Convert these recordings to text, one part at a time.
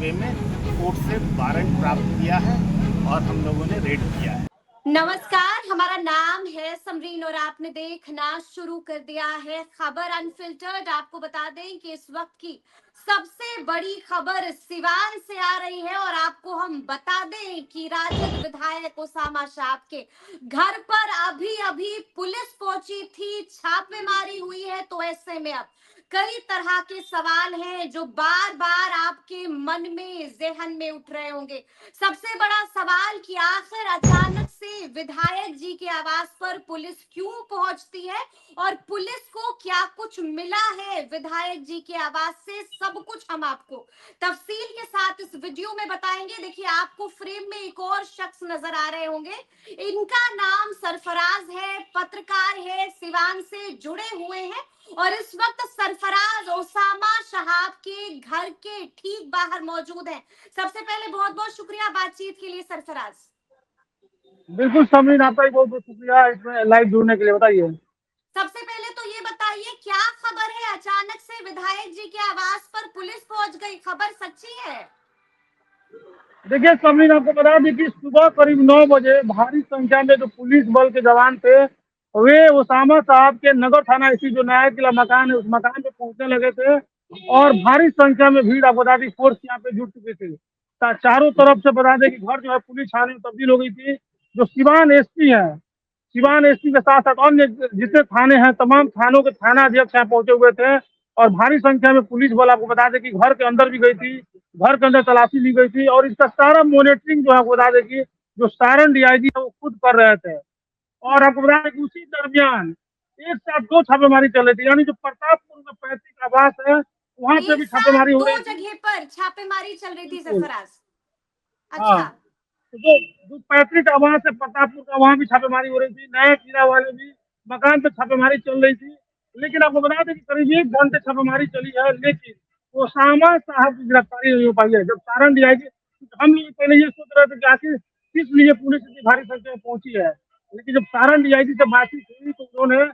वे में कोर्ट से वारंट प्राप्त किया है और हम लोगों ने रेड किया है। नमस्कार, हमारा नाम है समरीन और आपने देखना शुरू कर दिया है खबर अनफिल्टर्ड। आपको बता दें कि इस वक्त की सबसे बड़ी खबर सिवान से आ रही है और आपको हम बता दें कि राजद विधायक ओसामा शाह के घर पर अभी अभी पुलिस पहुंची थी, छापेमारी हुई है। तो ऐसे में अब कई तरह के सवाल हैं जो बार बार आपके मन में, जहन में उठ रहे होंगे। सबसे बड़ा सवाल कि आखिर अचानक से विधायक जी के आवास पर पुलिस क्यों पहुंचती है और पुलिस को क्या कुछ मिला है विधायक जी के आवास से, सब कुछ हम आपको तफसील के साथ इस वीडियो में बताएंगे। देखिए, आपको फ्रेम में एक और शख्स नजर आ रहे होंगे। इनका नाम सरफराज है, पत्रकार है, सिवान से जुड़े हुए हैं और इस वक्त सरफराज ओसामा शहाब के घर के ठीक बाहर मौजूद है। सबसे पहले बहुत बहुत शुक्रिया बातचीत के लिए सरफराज। बिल्कुल समरीन, आपका भी बहुत बहुत शुक्रिया इसमें लाइव जुड़ने के लिए। बताइए, सबसे पहले तो ये बताइए, क्या खबर है अचानक से विधायक जी के आवास पर पुलिस पहुंच गई, खबर सच्ची है? देखिए समरीन, आपको बता दें कि सुबह करीब 9 बजे भारी संख्या में जो पुलिस बल के जवान थे वे ओसामा साहब के नगर थाना स्थित जो न्याय किला मकान है उस मकान पे पहुंचने लगे थे और भारी संख्या में भीड़, आपको बता दें, फोर्स यहाँ पे जुट चुके थे। चारों तरफ से बता दें कि घर जो है पुलिस थाने में तब्दील हो गई थी। जो सिवान एसपी है, सिवान एसपी के साथ साथ अन्य जितने थाने हैं तमाम थानों के थाना अध्यक्ष यहाँ पहुंचे हुए थे और भारी संख्या में पुलिस बल, आपको बता दें कि घर के अंदर भी गई थी, घर के अंदर तलाशी ली गई थी और इसका सारा मॉनिटरिंग जो है आपको बता दें कि जो सारण डीआईजी है वो खुद कर रहे थे। और आपको बता दें कि उसी दरमियान एक साथ 2 छापेमारी चल रही थी, यानी जो प्रतापपुर में पैतृक आवास है वहां पे एक भी साथ छापेमारी हो दो रही थी। जगह पर छापेमारी चल रही थी बिल्कुल। सरफराज। हाँ, अच्छा। तो जो पैतृक आवास है प्रतापपुर का वहाँ भी छापेमारी हो रही थी, नया किला वाले भी मकान पे छापेमारी चल रही थी। लेकिन आपको बता दें कि करीब 1 घंटे छापेमारी चली है, लेकिन ओसामा साहब की गिरफ्तारी नहीं हो पाई है। जब सारण डीआईजी, हम लोग पहले ये सोच रहे थे कि आखिर किस लिए पुलिस इतनी भारी संख्या में पहुंची है, लेकिन जब सारण डीआईजी से बातचीत हुई तो उन्होंने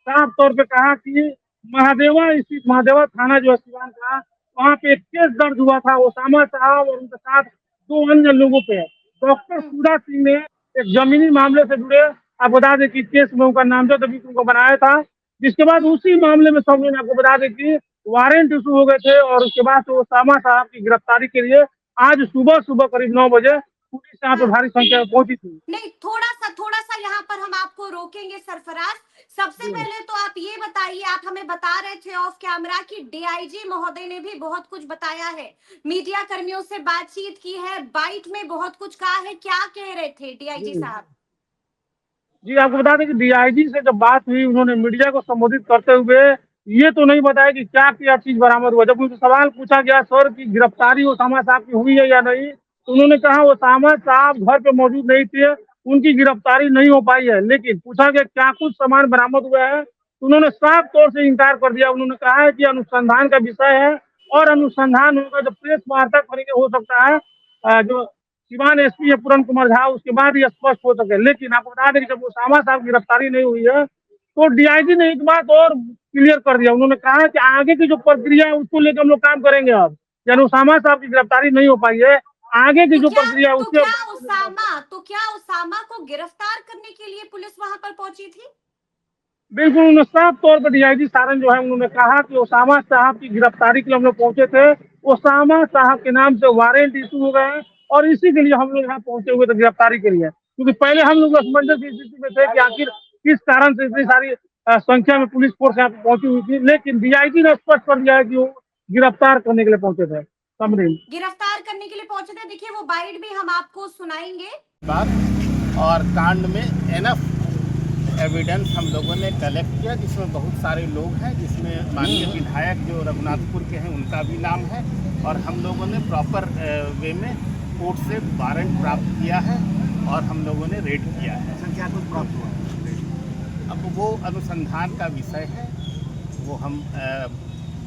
साफ तौर पे कहा कि महादेवा स्थित महादेवा थाना जो है सिवान का, वहाँ पे एक केस दर्ज हुआ था ओसामा साहब और उनके साथ 2 अन्य लोगों पे। डॉक्टर सूरा सिंह ने एक जमीनी मामले से जुड़े, आप बता दें कि केस में उनका नामजद अभी उनको बनाया था, जिसके बाद उसी मामले में सब लोग, आपको बता दें कि वारंट इशू हो गए थे और उसके बाद से ओसामा साहब की गिरफ्तारी के लिए आज सुबह सुबह करीब 9 बजे पुलिस यहाँ पे हाँ, भारी संख्या में पहुंची थी। नहीं, थोड़ा सा यहाँ पर हम आपको रोकेंगे सरफराज। सबसे पहले तो आप ये बताइए, आप हमें बता रहे थे ऑफ कैमरा कि डीआईजी महोदय ने भी बहुत कुछ बताया है, मीडिया कर्मियों से बातचीत की है, बाइट में बहुत कुछ कहा है, क्या कह रहे थे डीआईजी साहब? जी, आपको बता दें कि डीआईजी से जब बात हुई उन्होंने मीडिया को संबोधित करते हुए ये तो नहीं बताया कि क्या क्या चीज बरामद हुआ। जब उनसे सवाल पूछा गया सर की गिरफ्तारी ओसामा साहब की हुई है या नहीं, तो उन्होंने कहा ओसामा साहब घर पे मौजूद नहीं थे, उनकी गिरफ्तारी नहीं हो पाई है। लेकिन पूछा गया क्या कुछ सामान बरामद हुआ है, तो उन्होंने साफ तौर से इनकार कर दिया। उन्होंने कहा है कि अनुसंधान का विषय है और अनुसंधान होगा, जब प्रेस वार्ता करेंगे हो सकता है जो सिवान एसपी है पूरन कुमार झा उसके बाद ये स्पष्ट हो सके। लेकिन आपको बता दें कि जब ओसामा साहब की गिरफ्तारी नहीं हुई है तो डीआईजी ने एक बात और क्लियर कर दिया। उन्होंने कहा कि आगे की जो प्रक्रिया है उसको लेकर हम लोग काम करेंगे। अब यानी ओसामा साहब की गिरफ्तारी नहीं हो पाई है, आगे की जो प्रक्रिया है उसके तो क्या ओसामा को गिरफ्तार करने के लिए पुलिस वहां पर पहुंची थी? बिल्कुल। उन्होंने साफ तौर पर डीआईजी सारण जो है उन्होंने कहा कि ओसामा साहब की गिरफ्तारी के लिए हम लोग पहुंचे थे, ओसामा साहब के नाम से वारंट इशू हो गए हैं और इसी के लिए हम लोग यहाँ पहुंचे हुए थे गिरफ्तारी के लिए। क्योंकि पहले हम लोग असमंजस की स्थिति में थे कि आखिर किस कारण से इतनी सारी संख्या में पुलिस फोर्स यहाँ पे पहुंची हुई थी, लेकिन डीआईजी ने स्पष्ट कर दिया है कि वो गिरफ्तार करने के लिए पहुंचे थे। समरीन, गिरफ्तार करने के लिए पहुंचे थे। देखिए, वो बाइट भी हम आपको सुनाएंगे। और कांड में एनफ एविडेंस हम लोगों ने कलेक्ट किया, जिसमें बहुत सारे लोग हैं, जिसमें माननीय विधायक जो रघुनाथपुर के हैं उनका भी नाम है और हम लोगों ने प्रॉपर वे में कोर्ट से वारंट प्राप्त किया है और हम लोगों ने रेड किया है। सर, क्या कुछ प्राप्त हुआ? अब वो अनुसंधान का विषय है, वो हम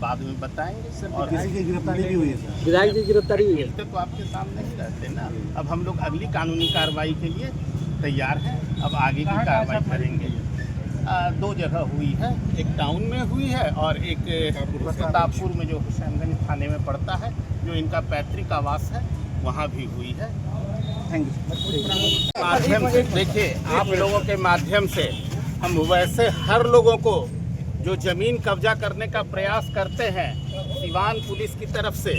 बाद में बताएंगे। सर, और किसी की गिरफ्तारी भी हुई है? सर, विधायक की गिरफ्तारी हुई है तो आपके सामने ही रहते ना। अब हम लोग अगली कानूनी कार्रवाई के लिए तैयार हैं, अब आगे की कार्रवाई करेंगे। दो जगह हुई है, एक टाउन में हुई है और एक प्रतापपुर में जो हुसैनगंज थाने में पड़ता है, जो इनका पैतृक आवास है, वहाँ भी हुई है। माध्यम से देखिए, आप लोगों के माध्यम से हम वैसे हर लोगों को जो ज़मीन कब्जा करने का प्रयास करते हैं, सिवान पुलिस की तरफ से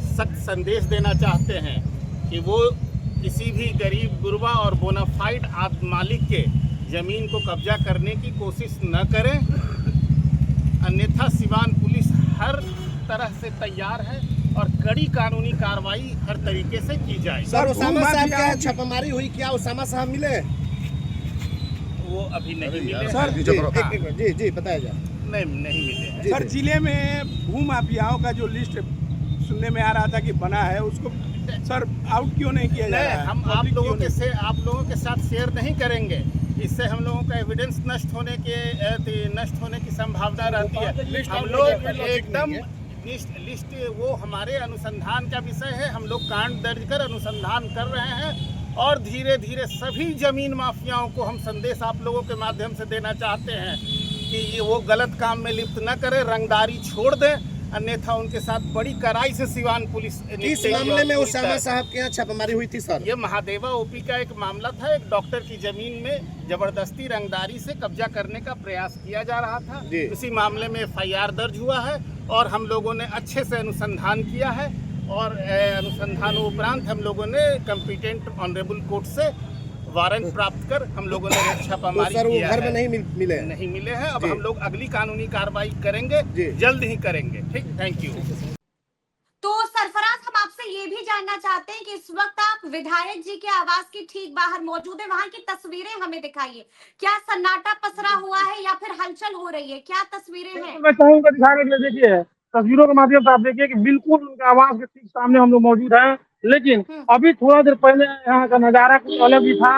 सख्त संदेश देना चाहते हैं कि वो किसी भी गरीब गुरबा और बोनाफाइड मालिक के ज़मीन को कब्जा करने की कोशिश न करें, अन्यथा सिवान पुलिस हर तरह से तैयार है और कड़ी कानूनी कार्रवाई हर तरीके से की जाए। सर, उसामा साहब क्या छापामारी हुई, क्या उसामा साहब मिले? वो अभी नहीं मिले सर हैं। जी बताया जाए। नहीं मिले हैं। सर, जिले में भू माफियाओं का जो लिस्ट सुनने में आ रहा था कि बना है, उसको सर आउट क्यों नहीं किया जा रहा है? हम आप लोगों के साथ शेयर नहीं करेंगे, इससे हम लोगों का एविडेंस नष्ट होने की संभावना रहती है। हम लोग एकदम लिस्ट वो हमारे अनुसंधान का विषय है। हम लोग कांड दर्ज कर अनुसंधान कर रहे हैं और धीरे धीरे सभी जमीन माफियाओं को हम संदेश आप लोगों के माध्यम से देना चाहते हैं कि ये वो गलत काम में लिप्त न करें, रंगदारी छोड़ दें, अन्यथा उनके साथ बड़ी कड़ाई से सिवान पुलिस। किस मामले में उसामा साहब के यहाँ छापामारी हुई थी सर? ये महादेवा ओपी का एक मामला था। एक डॉक्टर की जमीन में जबरदस्ती रंगदारी से कब्जा करने का प्रयास किया जा रहा था। इसी मामले में FIR दर्ज हुआ है और हम लोगों ने अच्छे से अनुसंधान किया है और अनुसंधान उपरांत हम लोगों ने कॉम्पिटेंट ऑनरेबल कोर्ट से वारंट प्राप्त कर हम लोगों ने छापामारी सर, वो किया घर में है। नहीं मिले हैं। अब हम लोग अगली कानूनी कार्रवाई करेंगे, जल्द ही करेंगे। ठीक, थैंक यू। तो सरफराज, हम आपसे ये भी जानना चाहते हैं कि इस वक्त आप विधायक जी के आवास के ठीक बाहर मौजूद हैं, वहां की तस्वीरें हमें दिखाइए। क्या सन्नाटा पसरा हुआ है या फिर हलचल हो रही है? क्या तस्वीरें हैं? मैं चाहूंगा दिखाने के लिए, देखिए तस्वीरों के माध्यम से आप देखिए कि बिल्कुल उनके आवास के ठीक सामने हम लोग मौजूद हैं। लेकिन अभी थोड़ा देर पहले यहाँ का नजारा कुछ अलग ही था।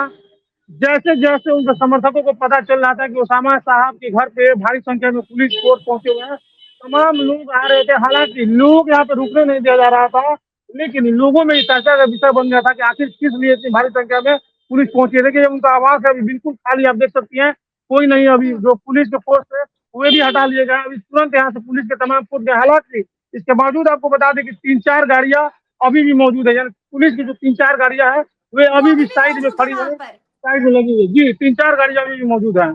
जैसे जैसे उनके समर्थकों को पता चल रहा था कि उसामा साहब के घर पे भारी संख्या में पुलिस फोर्स पहुंचे हुए हैं, तमाम लोग आ रहे थे। हालांकि लोग यहाँ पे रुकने नहीं दिया जा रहा था, लेकिन लोगों में चर्चा का विषय बन गया था कि आखिर किस लिए इतनी भारी संख्या में पुलिस पहुंची। देखिए उनका आवास है अभी बिल्कुल खाली, आप देख सकती हैं, कोई नहीं। अभी जो पुलिस के फोर्स है वे भी हटा लिए गए। अभी तुरंत यहाँ से पुलिस के तमाम फोर्स गए। हालांकि इसके बावजूद आपको बता दें कि 3-4 गाड़ियां अभी भी मौजूद है। यानी पुलिस की जो 3-4 गाड़ियां हैं वे अभी भी साइड में खड़ी है, साइड में लगी हुई। जी, 3-4 गाड़ियां अभी भी मौजूद है।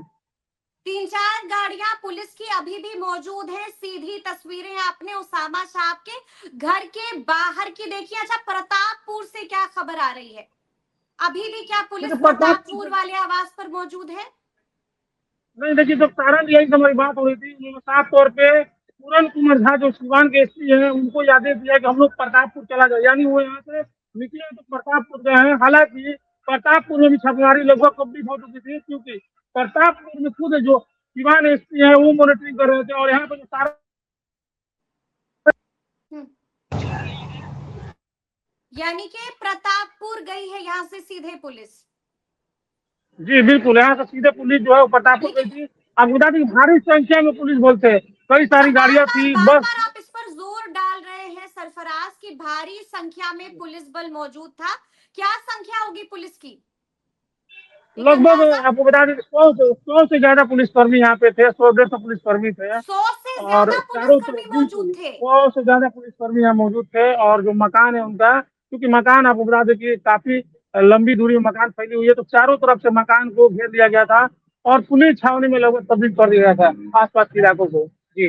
3-4 गाड़ियां पुलिस की अभी भी मौजूद है। सीधी तस्वीरें आपने उसामा साहब के घर के बाहर की देखी। अच्छा, प्रतापपुर से क्या खबर आ रही है? अभी भी क्या पुलिस प्रतापपुर वाले आवास पर मौजूद है? नहीं, देखिए जब कारण यही हमारी बात हो रही थी, उन्होंने साफ तौर पे पूरन कुमार झा जो सिवान के SP हैं उनको आदेश दिया कि हम लोग प्रतापपुर चला जाए। यानी वो यहाँ से निकले तो प्रतापपुर गए हैं। हालांकि प्रतापपुर में भी छापेमारी लगभग कंप्लीट हो चुकी थी, क्योंकि प्रतापपुर में खुद जो सिवान SP है वो मॉनिटरिंग कर रहे थे और यहाँ पे जो सारा यानी कि प्रतापपुर गई है यहाँ से सीधे पुलिस। जी बिल्कुल, यहाँ से सीधे पुलिस जो है वो प्रतापपुर गई थी। आपको बता दें भारी संख्या में पुलिस बोलते हैं, कई सारी गाड़ियां थी, बस। आप इस पर जोर डाल रहे हैं सरफराज की भारी संख्या में पुलिस बल मौजूद था। क्या संख्या होगी पुलिस की? लगभग आपको बता दें 100 से ज्यादा पुलिसकर्मी यहाँ पे थे। 100-150 पुलिसकर्मी थे 100 से और ज्यादा चारों पुलिसकर्मी मौजूद थे। 100 से ज्यादा पुलिसकर्मी यहाँ मौजूद थे। और जो मकान है उनका, क्योंकि मकान आपको बता दें कि काफी लंबी दूरी में मकान फैली हुई है, तो चारों तरफ से मकान को घेर लिया गया था और पुलिस छावनी में लगभग तब्दील कर दिया गया था आसपास के इलाकों को। जी,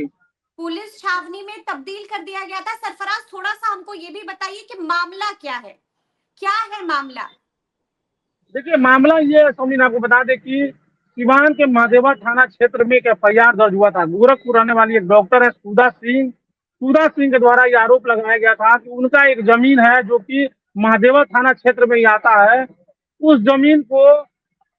पुलिस छावनी में तब्दील कर दिया गया था। सरफराज, थोड़ा सा हमको ये भी बताइए कि मामला क्या है? क्या है मामला? देखिए मामला ये है सोमिन, आपको बता दें कि सिवान के महादेवा थाना क्षेत्र में एक FIR दर्ज हुआ था। गोरखपुर रहने वाली एक डॉक्टर है सुधा सिंह के द्वारा ये आरोप लगाया गया था कि उनका एक जमीन है जो कि महादेवा थाना क्षेत्र में ही आता है। उस जमीन को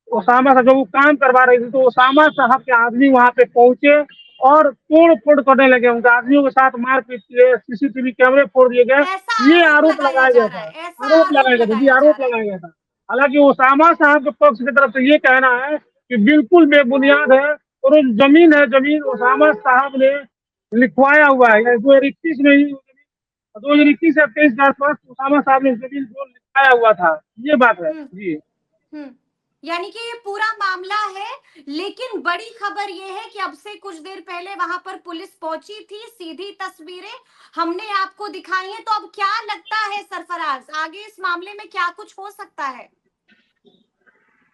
उसामा साहब जब वो काम करवा रहे थे तो उसामा साहब के आदमी वहां पे पहुंचे और तोड़ फोड़ करने लगे। उनके आदमियों के साथ मारपीट किए, CCTV कैमरे फोड़ दिए गए। ये आरोप लगाया गया था। आरोप लगाया गया था। जी, आरोप लगाया गया था। हालांकि उसामा साहब के पक्ष की तरफ से ये कहना है कि बिल्कुल बेबुनियाद है और जमीन है, जमीन उसामा साहब ने लिखवाया हुआ है। 2021 में ही 2021 से 23 के आसपास उसामा साहब ने जमीन को लिखवाया हुआ था। ये बात है। जी, यानी कि ये पूरा मामला है, लेकिन बड़ी खबर ये है कि अब से कुछ देर पहले वहां पर पुलिस पहुंची थी, सीधी तस्वीरें हमने आपको दिखाई हैं। तो अब क्या लगता है सरफराज, आगे इस मामले में क्या कुछ हो सकता है?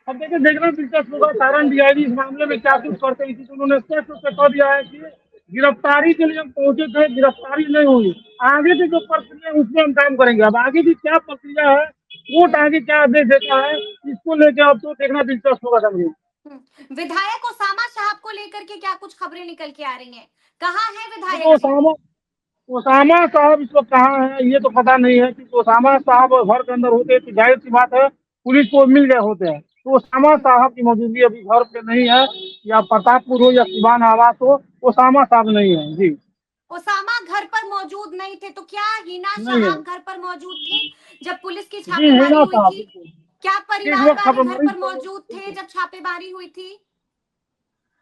अब देखिए, देखना दिलचस्प होगा सारण डीआईजी इस मामले में क्या कुछ करते हैं। इसी उन्होंने स्पष्ट रूप से कह दिया है कि गिरफ्तारी के लिए हम पहुंचे थे, गिरफ्तारी नहीं हुई। आगे की जो प्रक्रिया है उसमें हम काम करेंगे। अब आगे की क्या प्रक्रिया है, कोर्ट आगे क्या आदेश देता है, इसको लेकर अब तो देखना दिलचस्प होगा समझिए। विधायक ओसामा साहब को लेकर के क्या कुछ खबरें निकल के आ रही हैं? कहाँ है विधायक देखो, जी? ओसामा साहब इस वक्त कहाँ है ये तो पता नहीं है, क्योंकि ओसामा साहब घर के अंदर होते तो जाहिर सी बात है पुलिस को मिल गए होते हैं। तो ओसामा साहब की मौजूदगी अभी घर पे नहीं है, या प्रतापपुर हो या सिवान आवास हो, ओसामा साहब नहीं है जी। ओसामा घर पर मौजूद नहीं थे, तो क्या हिना नहीं है साहब घर पर मौजूद थे जब पुलिस की जी, छापेमारी हिना हुई साहब थी? बिल्कुल। क्या इस परिवार वक्त वाले घर छापेमारी पर मौजूद थे जब छापेमारी हुई थी?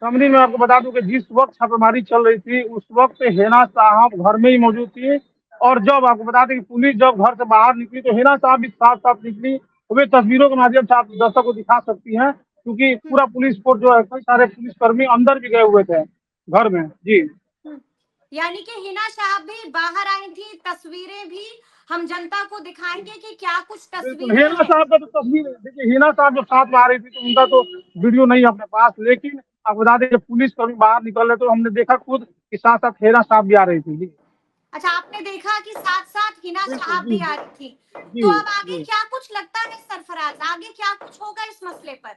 समरी में आपको बता दूं कि जिस वक्त छापेमारी चल रही थी उस वक्त हेना साहब घर में ही मौजूद थी। और जब आपको बता दें कि पुलिस जब घर से बाहर निकली तो हेना साहब भी साथ साथ निकली। वे तस्वीरों के माध्यम से आप दर्शक को दिखा सकती हैं, क्योंकि पूरा पुलिस फोर्स जो है, कई सारे पुलिसकर्मी अंदर भी गए हुए थे घर में जी। यानी कि हिना साहब भी बाहर आई थी, तस्वीरें भी हम जनता को दिखाएंगे कि क्या कुछ बिल्कुल, तस्वीरें हेना हैं। साहब का तो तस्वीर देखिए, हेना साहब जब साथ में आ रही थी तो उनका तो वीडियो नहीं है अपने पास, लेकिन आपको बता दें कि पुलिसकर्मी बाहर निकल रहे तो हमने देखा खुद कि साथ साथ हेना साहब भी आ रही थी जी। अच्छा, आपने देखा कि साथ साथ हिना बिल्कुल साहब जी भी आ रही थी। जी तो अब आगे जी। क्या कुछ लगता है सरफराज, आगे क्या कुछ होगा इस मसले पर?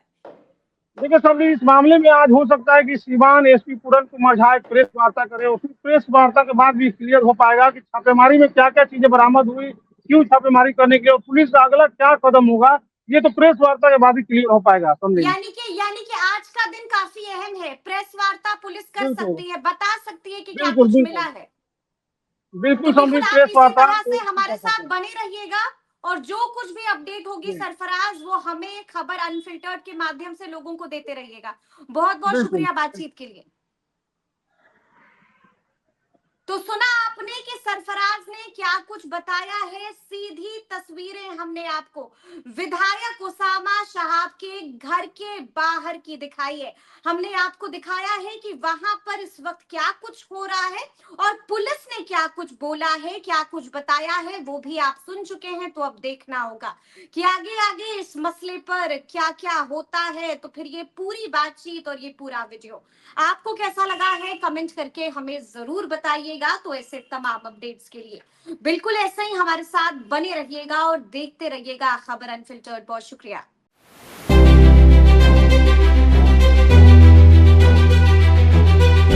देखिए सब इस मामले में आज हो सकता है कि सीवान एसपी पूरन कुमार झा एक प्रेस वार्ता करे, और फिर प्रेस वार्ता के बाद भी क्लियर हो पाएगा कि छापेमारी में क्या क्या चीजें बरामद हुई, क्यों छापेमारी करने के लिए, और पुलिस का अगला क्या कदम होगा, ये तो प्रेस वार्ता के बाद ही क्लियर हो पाएगा समझे। यानी कि आज का दिन काफी अहम है। प्रेस वार्ता पुलिस कर बिल्कुल सकती है, बता सकती है कि क्या बिल्कुल कुछ मिला बिल्कुल है। बिल्कुल तो समझी, बिल्कुल आप प्रेस इसी वार्ता तरह से कर हमारे सकते साथ हैं। बने रहिएगा, और जो कुछ भी अपडेट होगी जी, सरफराज, वो हमें खबर अनफिल्टर्ड के माध्यम से लोगों को देते रहिएगा। बहुत बहुत बिल्कुल शुक्रिया बातचीत के लिए। तो सुना आपने कि सरफराज ने क्या कुछ बताया है, सीधी तस्वीरें हमने आपको विधायक ओसामा साहब के घर के बाहर की दिखाई है। हमने आपको दिखाया है कि वहां पर इस वक्त क्या कुछ हो रहा है, और पुलिस ने क्या कुछ बोला है, क्या कुछ बताया है, वो भी आप सुन चुके हैं। तो अब देखना होगा कि आगे आगे इस मसले पर क्या क्या होता है। तो फिर ये पूरी बातचीत और ये पूरा वीडियो आपको कैसा लगा है, कमेंट करके हमें जरूर बताइएगा। तो ऐसे तमाम अपडेट्स के लिए बिल्कुल ऐसे ही हमारे साथ बने रहिएगा और देखते रहिएगा खबर अनफिल्टर्ड। बहुत शुक्रिया।